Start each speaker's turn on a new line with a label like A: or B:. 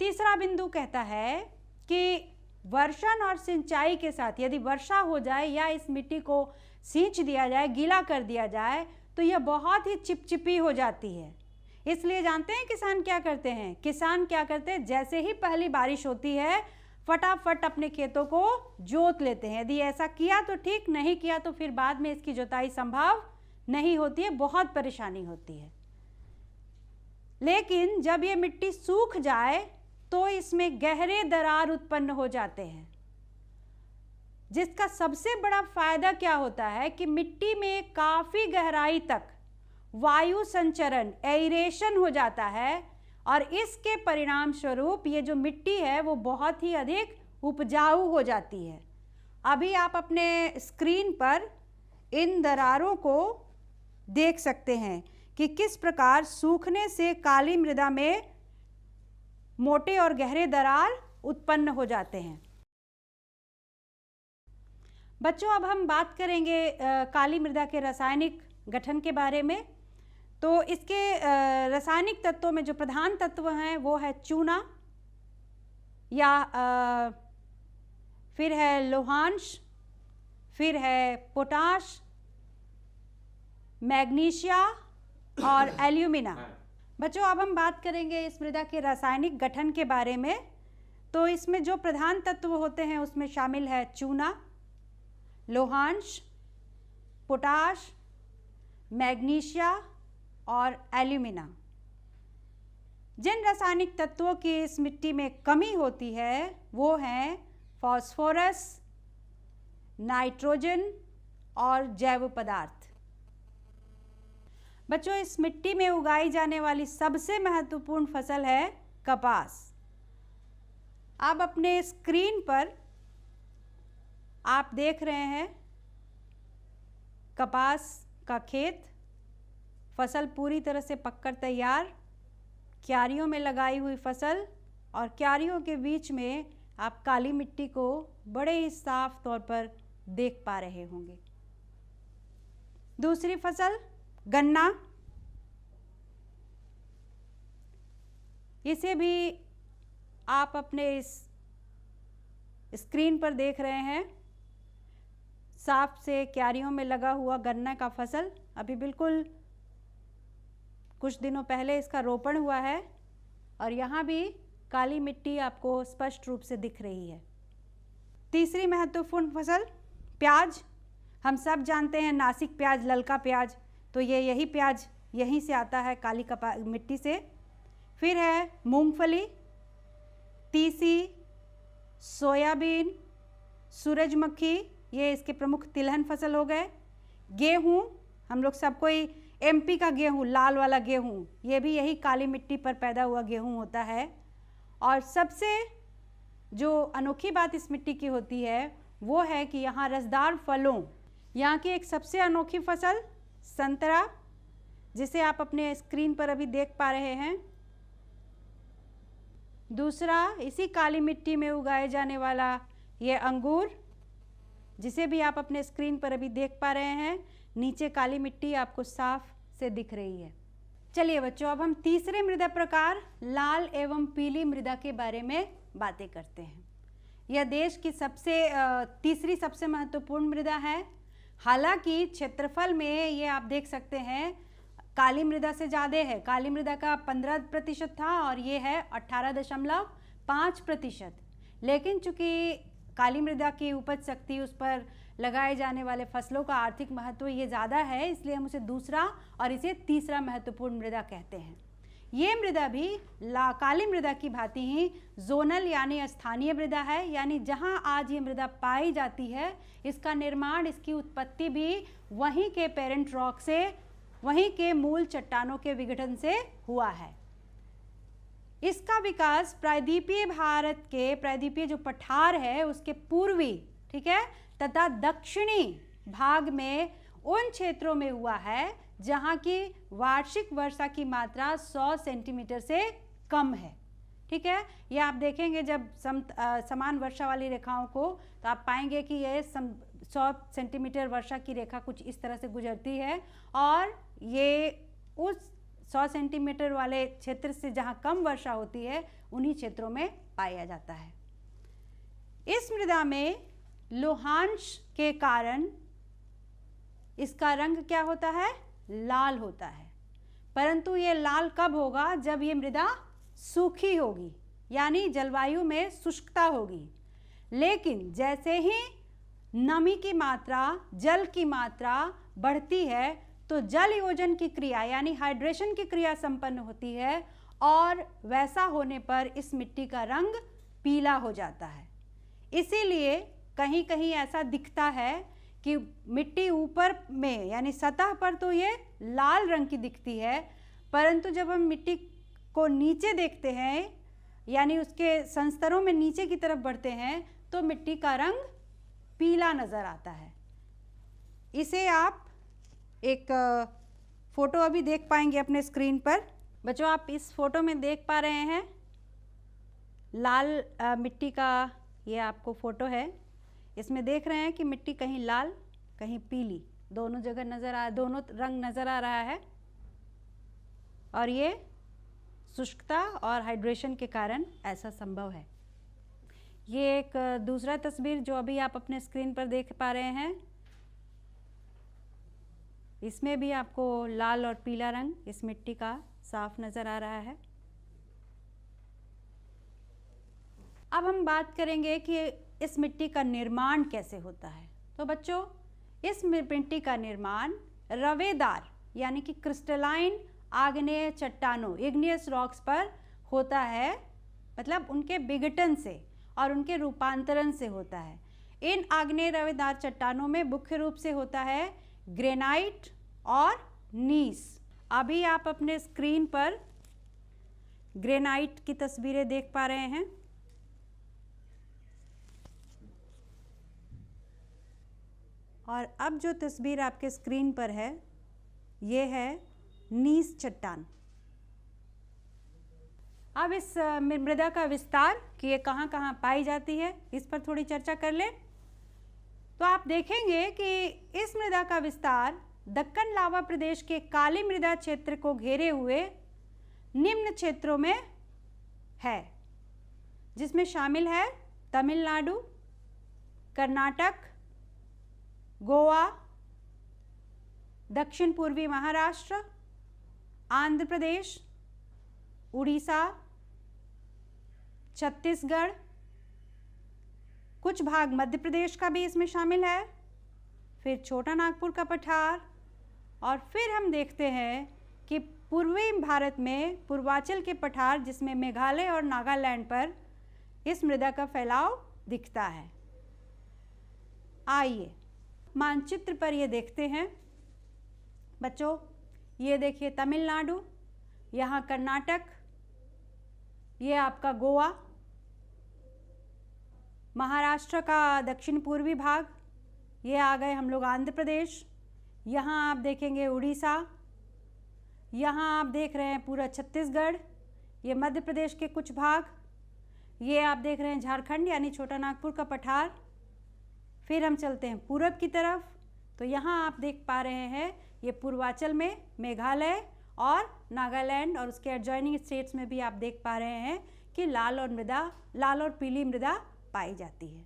A: तीसरा बिंदु कहता है कि वर्षण और सिंचाई के साथ यदि वर्षा हो जाए या इस मिट्टी को सींच दिया जाए, गीला कर दिया जाए, तो यह बहुत ही चिपचिपी हो जाती है। इसलिए जानते हैं किसान क्या करते हैं? किसान क्या करते हैं, जैसे ही पहली बारिश होती है फटाफट अपने खेतों को जोत लेते हैं। यदि ऐसा किया तो ठीक, नहीं किया तो फिर बाद में इसकी जुताई संभव नहीं होती है, बहुत परेशानी होती है। लेकिन जब ये मिट्टी सूख जाए तो इसमें गहरे दरार उत्पन्न हो जाते हैं, जिसका सबसे बड़ा फायदा क्या होता है कि मिट्टी में काफी गहराई तक वायु संचरण, एयरेशन हो जाता है और इसके परिणाम स्वरूप ये जो मिट्टी है वो बहुत ही अधिक उपजाऊ हो जाती है। अभी आप अपने स्क्रीन पर इन दरारों को देख सकते हैं कि किस प्रकार सूखने से काली मृदा में मोटे और गहरे दरार उत्पन्न हो जाते हैं। बच्चों, अब हम बात करेंगे काली मृदा के रासायनिक गठन के बारे में। तो इसके रासायनिक तत्वों में जो प्रधान तत्व हैं वो है चूना या फिर है लोहांश, फिर है पोटाश, मैग्नीशिया और एल्यूमिना। बच्चों, अब हम बात करेंगे इस मृदा के रासायनिक गठन के बारे में। तो इसमें जो प्रधान तत्व होते हैं उसमें शामिल है चूना, लोहांश, पोटाश, मैग्नीशिया और एल्यूमिना। जिन रासायनिक तत्वों की इस मिट्टी में कमी होती है वो हैं फास्फोरस, नाइट्रोजन और जैव पदार्थ। बच्चों, इस मिट्टी में उगाई जाने वाली सबसे महत्वपूर्ण फसल है कपास। अब अपने स्क्रीन पर आप देख रहे हैं कपास का खेत, फसल पूरी तरह से पककर तैयार, क्यारियों में लगाई हुई फसल और क्यारियों के बीच में आप काली मिट्टी को बड़े ही साफ तौर पर देख पा रहे होंगे। दूसरी फसल गन्ना, इसे भी आप अपने इस स्क्रीन पर देख रहे हैं। साफ से क्यारियों में लगा हुआ गन्ना का फसल, अभी बिल्कुल कुछ दिनों पहले इसका रोपण हुआ है और यहाँ भी काली मिट्टी आपको स्पष्ट रूप से दिख रही है। तीसरी महत्वपूर्ण फसल प्याज। हम सब जानते हैं नासिक प्याज, ललका प्याज, तो ये यही प्याज यहीं से आता है, काली मिट्टी से। फिर है मूंगफली, तीसी, सोयाबीन, सूरजमुखी, ये इसके प्रमुख तिलहन फसल हो गए। गेहूँ, हम लोग सबको ही एमपी का गेहूँ, लाल वाला गेहूँ, ये भी यही काली मिट्टी पर पैदा हुआ गेहूँ होता है। और सबसे जो अनोखी बात इस मिट्टी की होती है वो है कि यहाँ रसदार फलों, यहाँ की एक सबसे अनोखी फसल संतरा, जिसे आप अपने स्क्रीन पर अभी देख पा रहे हैं। दूसरा इसी काली मिट्टी में उगाए जाने वाला ये अंगूर, जिसे भी आप अपने स्क्रीन पर अभी देख पा रहे हैं। नीचे काली मिट्टी आपको साफ से दिख रही है। चलिए बच्चों, अब हम तीसरे मृदा प्रकार लाल एवं पीली मृदा के बारे में बातें करते हैं। यह देश की तीसरी सबसे महत्वपूर्ण मृदा है। हालांकि क्षेत्रफल में ये आप देख सकते हैं काली मृदा से ज़्यादा है। काली मृदा का 15% था और ये है 18.5%। लेकिन चूंकि काली मृदा की उपज शक्ति, उस पर लगाए जाने वाले फसलों का आर्थिक महत्व ये ज़्यादा है, इसलिए हम उसे दूसरा और इसे तीसरा महत्वपूर्ण मृदा कहते हैं। ये मृदा भी काली मृदा की भांति ही जोनल यानी स्थानीय मृदा है, यानी जहाँ आज ये मृदा पाई जाती है इसका निर्माण, इसकी उत्पत्ति भी वहीं के पेरेंट रॉक से, वहीं के मूल चट्टानों के विघटन से हुआ है। इसका विकास प्रायद्वीपीय भारत के, प्रायद्वीपीय जो पठार है उसके पूर्वी, ठीक है, तथा दक्षिणी भाग में उन क्षेत्रों में हुआ है जहाँ की वार्षिक वर्षा की मात्रा 100 सेंटीमीटर से कम है। ठीक है, ये आप देखेंगे जब समान वर्षा वाली रेखाओं को, तो आप पाएंगे कि ये 100 सेंटीमीटर वर्षा की रेखा कुछ इस तरह से गुजरती है और ये उस 100 सेंटीमीटर वाले क्षेत्र से जहाँ कम वर्षा होती है उन्हीं क्षेत्रों में पाया जाता है। इस मृदा में लोहांश के कारण इसका रंग क्या होता है? लाल होता है। परंतु ये लाल कब होगा? जब ये मृदा सूखी होगी, यानी जलवायु में शुष्कता होगी। लेकिन जैसे ही नमी की मात्रा, जल की मात्रा बढ़ती है तो जल योजन की क्रिया यानी हाइड्रेशन की क्रिया संपन्न होती है और वैसा होने पर इस मिट्टी का रंग पीला हो जाता है। इसीलिए कहीं कहीं ऐसा दिखता है कि मिट्टी ऊपर में यानी सतह पर तो ये लाल रंग की दिखती है, परंतु जब हम मिट्टी को नीचे देखते हैं यानी उसके संस्तरों में नीचे की तरफ बढ़ते हैं तो मिट्टी का रंग पीला नज़र आता है। इसे आप एक फ़ोटो अभी देख पाएंगे अपने स्क्रीन पर। बच्चों, आप इस फोटो में देख पा रहे हैं लाल मिट्टी का ये आपको फ़ोटो है। इसमें देख रहे हैं कि मिट्टी कहीं लाल कहीं पीली दोनों जगह दोनों रंग नज़र आ रहा है और ये शुष्कता और हाइड्रेशन के कारण ऐसा संभव है। ये एक दूसरा तस्वीर जो अभी आप अपने स्क्रीन पर देख पा रहे हैं, इसमें भी आपको लाल और पीला रंग इस मिट्टी का साफ नज़र आ रहा है। अब हम बात करेंगे कि इस मिट्टी का निर्माण कैसे होता है। तो बच्चों, इस मिट्टी का निर्माण रवेदार यानी कि क्रिस्टलाइन आग्नेय चट्टानों इग्नियस रॉक्स पर होता है, मतलब उनके विघटन से और उनके रूपांतरण से होता है। इन आग्नेय रवेदार चट्टानों में मुख्य रूप से होता है ग्रेनाइट और नीस। अभी आप अपने स्क्रीन पर ग्रेनाइट की तस्वीरें देख पा रहे हैं। और अब जो तस्वीर आपके स्क्रीन पर है ये है नीस चट्टान। अब इस मृदा का विस्तार कि ये कहाँ कहाँ पाई जाती है इस पर थोड़ी चर्चा कर लें। तो आप देखेंगे कि इस मृदा का विस्तार दक्कन लावा प्रदेश के काली मृदा क्षेत्र को घेरे हुए निम्न क्षेत्रों में है, जिसमें शामिल है तमिलनाडु, कर्नाटक, गोवा, दक्षिण पूर्वी महाराष्ट्र, आंध्र प्रदेश, उड़ीसा, छत्तीसगढ़, कुछ भाग मध्य प्रदेश का भी इसमें शामिल है, फिर छोटा नागपुर का पठार, और फिर हम देखते हैं कि पूर्वी भारत में पूर्वांचल के पठार जिसमें मेघालय और नागालैंड पर इस मृदा का फैलाव दिखता है। आइए मानचित्र पर ये देखते हैं। बच्चों, ये देखिए तमिलनाडु, यहाँ कर्नाटक, ये आपका गोवा, महाराष्ट्र का दक्षिण पूर्वी भाग, ये आ गए हम लोग आंध्र प्रदेश, यहाँ आप देखेंगे उड़ीसा, यहाँ आप देख रहे हैं पूरा छत्तीसगढ़, ये मध्य प्रदेश के कुछ भाग, ये आप देख रहे हैं झारखंड यानी छोटा नागपुर का पठार। फिर हम चलते हैं पूरब की तरफ, तो यहाँ आप देख पा रहे हैं ये पूर्वांचल में मेघालय और नागालैंड और उसके एडजॉइनिंग स्टेट्स में भी आप देख पा रहे हैं कि लाल और पीली मृदा पाई जाती है।